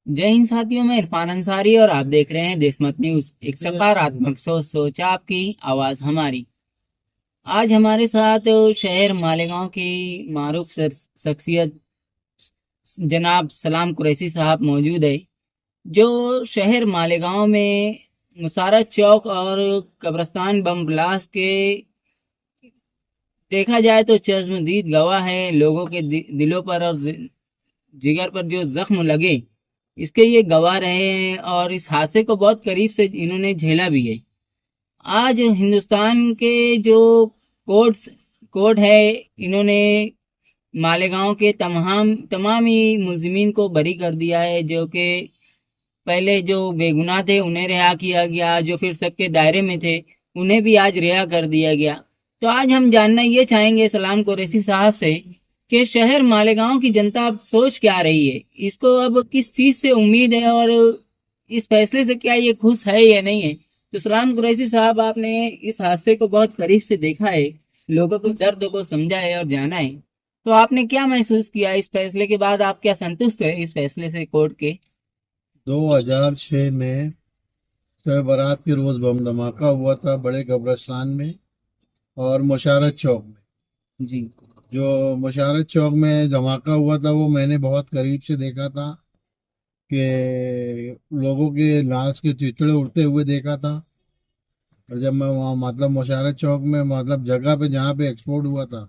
जय हिंद साथियों, मैं इरफान अंसारी और आप देख रहे हैं देशमत न्यूज। एक सकारात्मक सोच आपकी, आवाज हमारी। आज हमारे साथ शहर मालेगांव की मारूफ शख्सियत जनाब सलाम कुरैशी साहब मौजूद है, जो शहर मालेगांव में मुसारत चौक और कब्रस्तान बम ब्लास्ट के देखा जाए तो चश्मदीद गवाह है। लोगों के दिलों पर और जिगर पर जो जख्म लगे, इसके ये गवाह रहे हैं और इस हादसे को बहुत करीब से इन्होंने झेला भी है। आज हिंदुस्तान के जो कोर्ट्स कोर्ट है, इन्होंने मालेगांव के तमाम तमाम ही मुलजिमीन को बरी कर दिया है। जो कि पहले जो बेगुनाह थे उन्हें रिहा किया गया, जो फिर शक के दायरे में थे उन्हें भी आज रिहा कर दिया गया। तो आज हम जानना ये चाहेंगे सलाम कुरैशी साहब से कि शहर मालेगांव की जनता अब सोच क्या रही है, इसको अब किस चीज से उम्मीद है और इस फैसले से क्या ये खुश है या नहीं है। तो सलाम कुरैशी साहब, आपने इस हादसे को बहुत करीब से देखा है, लोगों के दर्द को समझा है और जाना है। तो आपने क्या महसूस किया इस फैसले के बाद? आप क्या संतुष्ट है इस फैसले से कोर्ट के? 2006 में शब बारात के रोज बम धमाका हुआ था बड़े कब्रिस्तान में और मुशारत चौक में। जी। जो मुशारत चौक में धमाका हुआ था वो मैंने बहुत करीब से देखा था कि लोगों के लाश के चितड़े उड़ते हुए देखा था। और जब मैं वहाँ मतलब मुशारत चौक में मतलब जगह पे जहाँ पे एक्सपोर्ट हुआ था,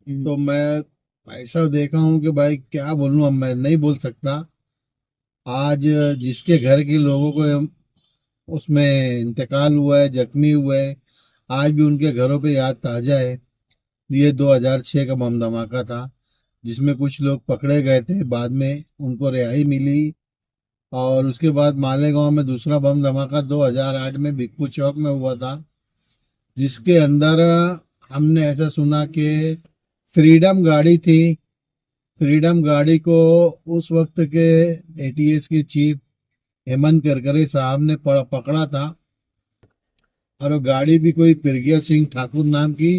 हम्म। तो मैं ऐसा देखा हूँ कि भाई क्या बोलूँ, अब मैं नहीं बोल सकता। आज जिसके घर के लोगों को उसमें इंतकाल हुआ है, जख्मी हुए हैं, आज भी उनके घरों पे याद ताज़ा है। ये 2006 का बम धमाका था जिसमें कुछ लोग पकड़े गए थे, बाद में उनको रिहाई मिली। और उसके बाद मालेगांव में दूसरा बम धमाका 2008 में भिक्खू चौक में हुआ था, जिसके अंदर हमने ऐसा सुना कि फ्रीडम गाड़ी थी। फ्रीडम गाड़ी को उस वक्त के एटीएस के चीफ हेमंत करकरे साहब ने पकड़ा था। और वो गाड़ी भी कोई प्रज्ञा सिंह ठाकुर नाम की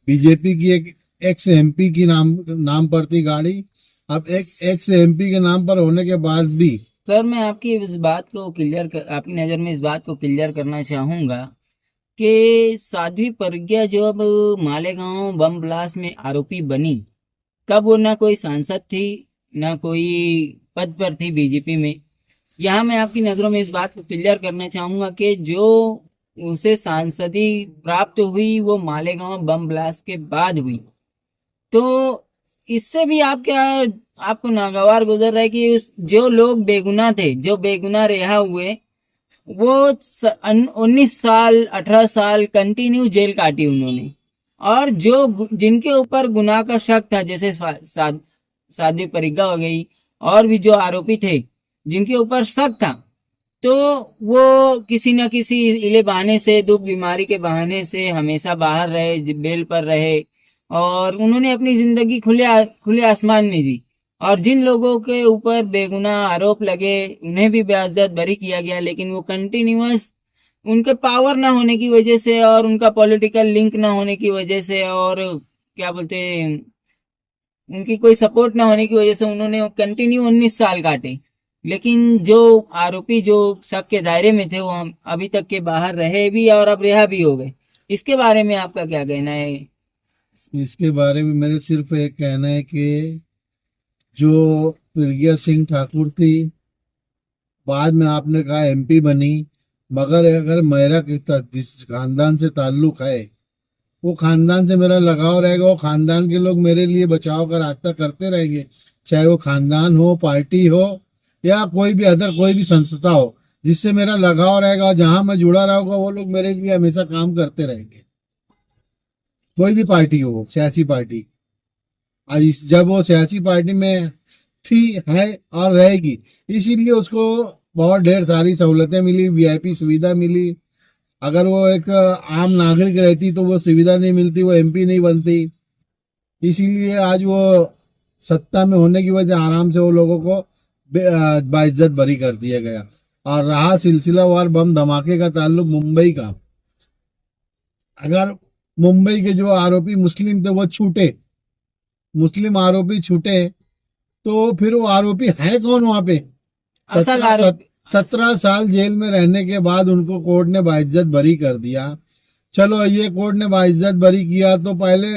बीजेपी की एक एक्स एमपी की नाम पर थी गाड़ी। अब एक एक्स एमपी के नाम पर होने के बाद भी सर, मैं आपकी इस बात को आपकी नज़र में इस बात को क्लियर करना चाहूँगा कि साध्वी प्रज्ञा जो अब मालेगांव बम ब्लास्ट में आरोपी बनी, तब वो ना कोई सांसद थी, ना कोई पद पर थी बीजेपी में। यहाँ मैं आपकी नज़रों में इस बात को क्लियर करना चाहूँगा कि जो उसे सांसदी प्राप्त हुई वो मालेगांव बम ब्लास्ट के बाद हुई। तो इससे भी आप क्या, आपको नागवार गुजर रहा है कि जो लोग बेगुनाह थे, जो बेगुनाह रिहा हुए, वो 19 साल 18 साल कंटिन्यू जेल काटी उन्होंने। और जो जिनके ऊपर गुनाह का शक था, जैसे साध्वी परिज्ञा हो गई, और भी जो आरोपी थे जिनके ऊपर शक था, तो वो किसी न किसी इले बहाने से, दुख बीमारी के बहाने से हमेशा बाहर रहे, बेल पर रहे, और उन्होंने अपनी जिंदगी खुले आसमान में जी। और जिन लोगों के ऊपर बेगुनाह आरोप लगे उन्हें भी बेइज्जत बरी किया गया, लेकिन वो कंटिन्यूअस उनके पावर ना होने की वजह से और उनका पॉलिटिकल लिंक ना होने की वजह से और क्या बोलते हैं, उनकी कोई सपोर्ट ना होने की वजह से उन्होंने कंटिन्यू 19 साल काटे। लेकिन जो आरोपी जो शक के दायरे में थे वो हम अभी तक के बाहर रहे भी और अब रिहा भी हो गए। इसके बारे में आपका क्या कहना है? इसके बारे में मेरे सिर्फ एक कहना है कि जो प्रज्ञा सिंह ठाकुर थी, बाद में आपने कहा एमपी बनी, मगर अगर मेरा जिस खानदान से ताल्लुक है वो खानदान से मेरा लगाव रहेगा, वो खानदान के लोग मेरे लिए बचाव का रास्ता करते रहेंगे। चाहे वो खानदान हो, पार्टी हो, या कोई भी अदर कोई भी संस्था हो जिससे मेरा लगाव रहेगा और जहां मैं जुड़ा रहूंगा, वो लोग मेरे लिए हमेशा काम करते रहेंगे। कोई भी पार्टी हो, सियासी पार्टी। आज जब वो सियासी पार्टी में थी, है और रहेगी, इसीलिए उसको बहुत ढेर सारी सहूलतें मिली, वीआईपी सुविधा मिली। अगर वो एक आम नागरिक रहती तो वो सुविधा नहीं मिलती, वो एमपी नहीं बनती। इसीलिए आज वो सत्ता में होने की वजह आराम से वो लोगों को बाइज्जत बरी कर दिया गया। और रहा सिलसिलावार बम धमाके का ताल्लुक मुंबई का, अगर मुंबई के जो आरोपी मुस्लिम थे वो छूटे, मुस्लिम आरोपी छूटे, तो फिर वो आरोपी है कौन वहां पे? असल आरोप 17 साल जेल में रहने के बाद उनको कोर्ट ने बाइज्जत बरी कर दिया। चलो ये कोर्ट ने बाइज्जत बरी किया तो पहले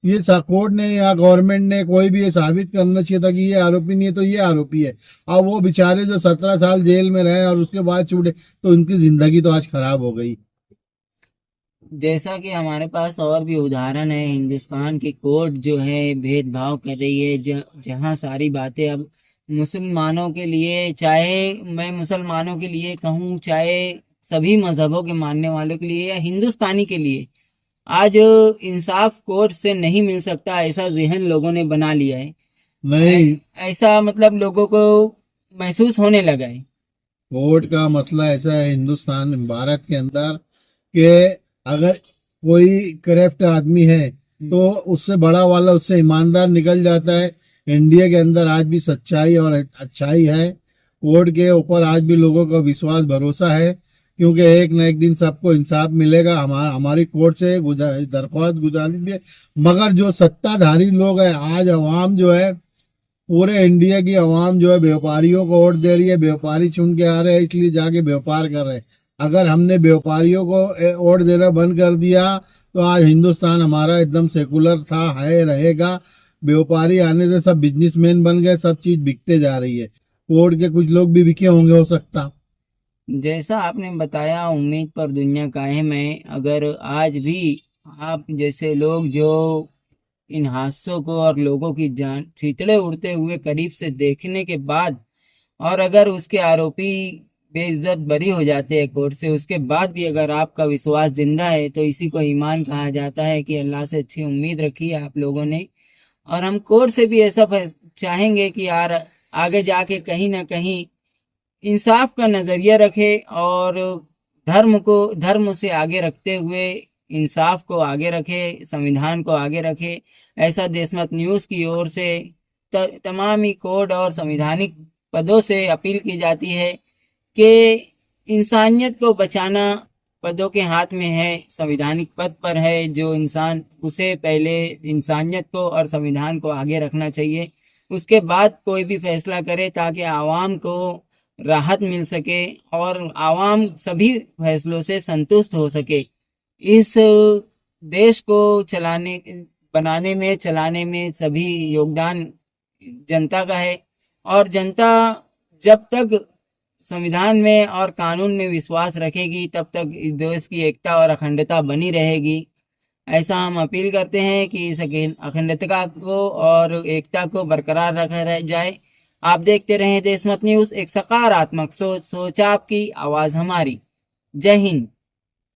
ये कोर्ट ने या गवर्नमेंट ने कोई भी ये साबित करना चाहिए था कि ये आरोपी नहीं है तो ये आरोपी है। अब वो बेचारे जो 17 साल जेल में रहे और उसके बाद छूटे तो उनकी जिंदगी तो आज खराब हो गई। जैसा कि हमारे पास और भी उदाहरण है, हिंदुस्तान की कोर्ट जो है भेदभाव कर रही है, जहां सारी बातें अब मुसलमानों के लिए, चाहे मैं मुसलमानों के लिए कहूँ, चाहे सभी मजहबों के मानने वालों के लिए या हिंदुस्तानी के लिए, आज इंसाफ कोर्ट से नहीं मिल सकता, ऐसा जहन लोगों ने बना लिया है। नहीं, ऐसा मतलब लोगों को महसूस होने लगा है। कोर्ट का मसला ऐसा है हिंदुस्तान भारत के अंदर कि अगर कोई करप्ट आदमी है तो उससे बड़ा वाला उससे ईमानदार निकल जाता है। इंडिया के अंदर आज भी सच्चाई और अच्छाई है। कोर्ट के ऊपर आज भी लोगों का विश्वास भरोसा है क्योंकि एक न एक दिन सबको इंसाफ मिलेगा। हमारी कोर्ट से दरख्वास्त गुजारिश भी है। मगर जो सत्ताधारी लोग हैं, आज अवाम जो है, पूरे इंडिया की अवाम जो है व्यापारियों को वोट दे रही है। व्यापारी चुन के आ रहे हैं इसलिए जाके व्यापार कर रहे हैं। अगर हमने व्यापारियों को वोट देना बंद कर दिया तो आज हिंदुस्तान हमारा एकदम सेकुलर था, है, रहेगा। व्यापारी आने से सब बिजनेसमैन बन गए, सब चीज बिकते जा रही है। कोर्ट के कुछ लोग भी बिके होंगे हो सकता। जैसा आपने बताया, उम्मीद पर दुनिया कायम है। अगर आज भी आप जैसे लोग जो इन हादसों को और लोगों की जान चीथड़े उड़ते हुए करीब से देखने के बाद, और अगर उसके आरोपी बेइज्जत बरी हो जाते हैं कोर्ट से, उसके बाद भी अगर आपका विश्वास जिंदा है तो इसी को ईमान कहा जाता है कि अल्लाह से अच्छी उम्मीद रखी है आप लोगों ने। और हम कोर्ट से भी ऐसा चाहेंगे कि यार आगे जाके कहीं ना कहीं इंसाफ का नजरिया रखे और धर्म से आगे रखते हुए इंसाफ को आगे रखे, संविधान को आगे रखे। ऐसा देशमत न्यूज़ की ओर से तमाम ही कोड और संवैधानिक पदों से अपील की जाती है कि इंसानियत को बचाना पदों के हाथ में है, संवैधानिक पद पर है जो इंसान, उसे पहले इंसानियत को और संविधान को आगे रखना चाहिए, उसके बाद कोई भी फैसला करे ताकि आवाम को राहत मिल सके और आवाम सभी फैसलों से संतुष्ट हो सके। इस देश को चलाने में सभी योगदान जनता का है। और जनता जब तक संविधान में और कानून में विश्वास रखेगी तब तक इस देश की एकता और अखंडता बनी रहेगी। ऐसा हम अपील करते हैं कि इस अखंडता को और एकता को बरकरार रखा जाए। आप देखते रहें देशमत न्यूज़, एक सकारात्मक सोच आपकी, आवाज़ हमारी। जय हिंद।